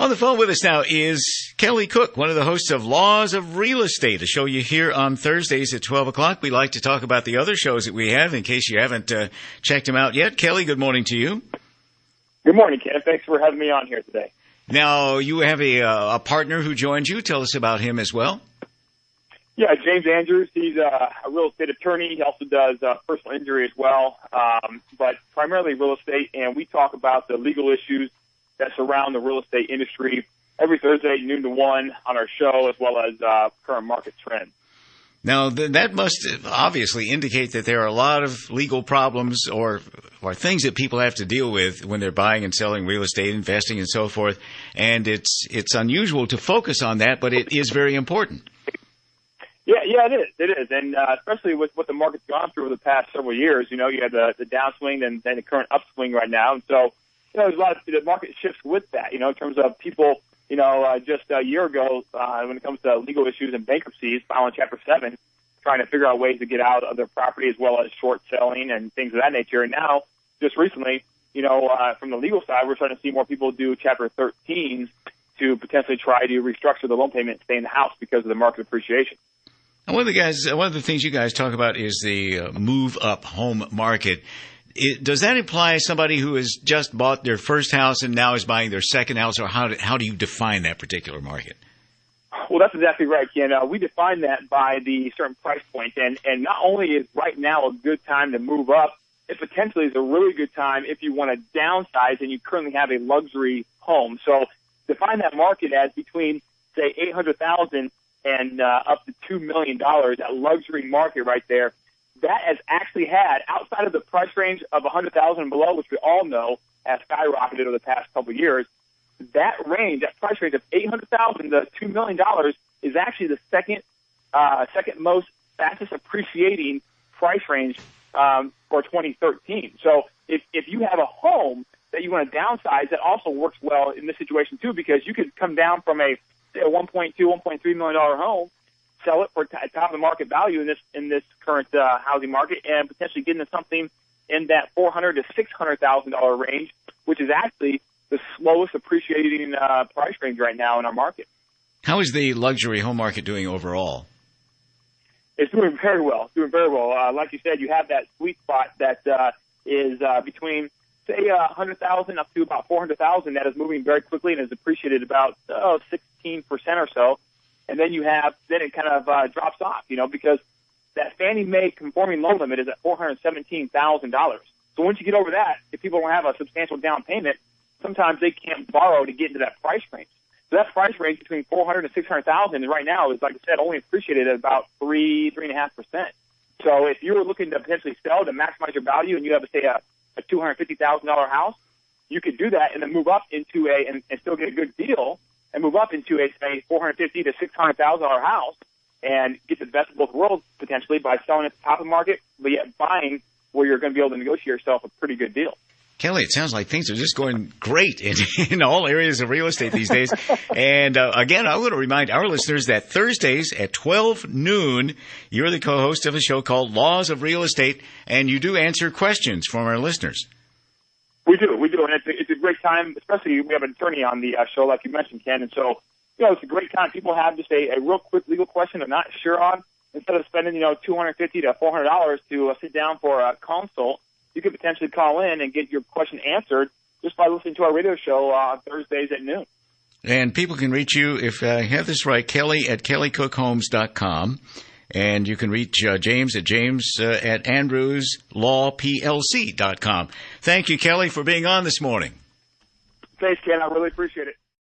On the phone with us now is Kelly Cook, one of the hosts of Laws of Real Estate, a show you hear on Thursdays at 12 o'clock. We like to talk about the other shows that we have in case you haven't checked them out yet. Kelly, good morning to you. Good morning, Ken. Thanks for having me on here today. Now, you have a partner who joined you. Tell us about him as well. Yeah, James Andrews. He's a real estate attorney. He also does personal injury as well, but primarily real estate, and we talk about the legal issues that surround the real estate industry every Thursday, noon to 1 on our show, as well as current market trends. Now, that must obviously indicate that there are a lot of legal problems or things that people have to deal with when they're buying and selling real estate, investing, and so forth. And it's unusual to focus on that, but it is very important. Yeah, it is. It is, and especially with what the market's gone through over the past several years. You know, you have the downswing and the current upswing right now, and so there's a lot of the market shifts with that. You know, in terms of people, just a year ago, when it comes to legal issues and bankruptcies, filing Chapter 7, trying to figure out ways to get out of their property as well as short selling and things of that nature. And now, just recently, from the legal side, we're starting to see more people do Chapter 13s to potentially try to restructure the loan payment and stay in the house because of the market appreciation. And one of the things you guys talk about is the move-up home market. Does that imply somebody who has just bought their first house and now is buying their second house, or how do you define that particular market? Well, that's exactly right, Ken. We define that by the certain price point, and not only is right now a good time to move up, it potentially is a really good time if you want to downsize and you currently have a luxury home. So define that market as between, say, $800,000 and up to $2 million, that luxury market right there. That has actually had, outside of the price range of $100,000 and below, which we all know has skyrocketed over the past couple of years, that price range of $800,000 to $2 million is actually the second most fastest appreciating price range for 2013. So if you have a home that you want to downsize, that also works well in this situation too, because you could come down from a $1.2, $1.3 million home, sell it for top of the market value in this current housing market, and potentially get into something in that $400,000 to $600,000 range, which is actually the slowest appreciating price range right now in our market. How is the luxury home market doing overall? It's doing very well. Like you said, you have that sweet spot that is between, say, $100,000 up to about $400,000. That is moving very quickly and has appreciated about 16% or so. And then it kind of drops off, because that Fannie Mae conforming loan limit is at $417,000. So once you get over that, if people don't have a substantial down payment, sometimes they can't borrow to get into that price range. So that price range between $400,000 and $600,000 right now is, like I said, only appreciated at about 3.5%. So if you were looking to potentially sell to maximize your value, and you have, say, a $250,000 house, you could do that and then move up into and still get a good deal, and move up into a, say, $450,000 to $600,000 house and get the best of both worlds potentially by selling at the top of the market, but yet buying where you're going to be able to negotiate yourself a pretty good deal. Kelly, it sounds like things are just going great in all areas of real estate these days. And again, I want to remind our listeners that Thursdays at 12 noon, you're the co-host of a show called Laws of Real Estate, and you do answer questions from our listeners. We do, and it's a great time, especially we have an attorney on the show, like you mentioned, Ken, and so, it's a great time. People have just a real quick legal question they're not sure on. Instead of spending, $250 to $400 to sit down for a consult, you could potentially call in and get your question answered just by listening to our radio show Thursdays at noon. And people can reach you, if I have this right, Kelly at kellycookhomes.com. And you can reach James at andrewslawplc.com. Thank you, Kelly, for being on this morning. Thanks, Ken. I really appreciate it.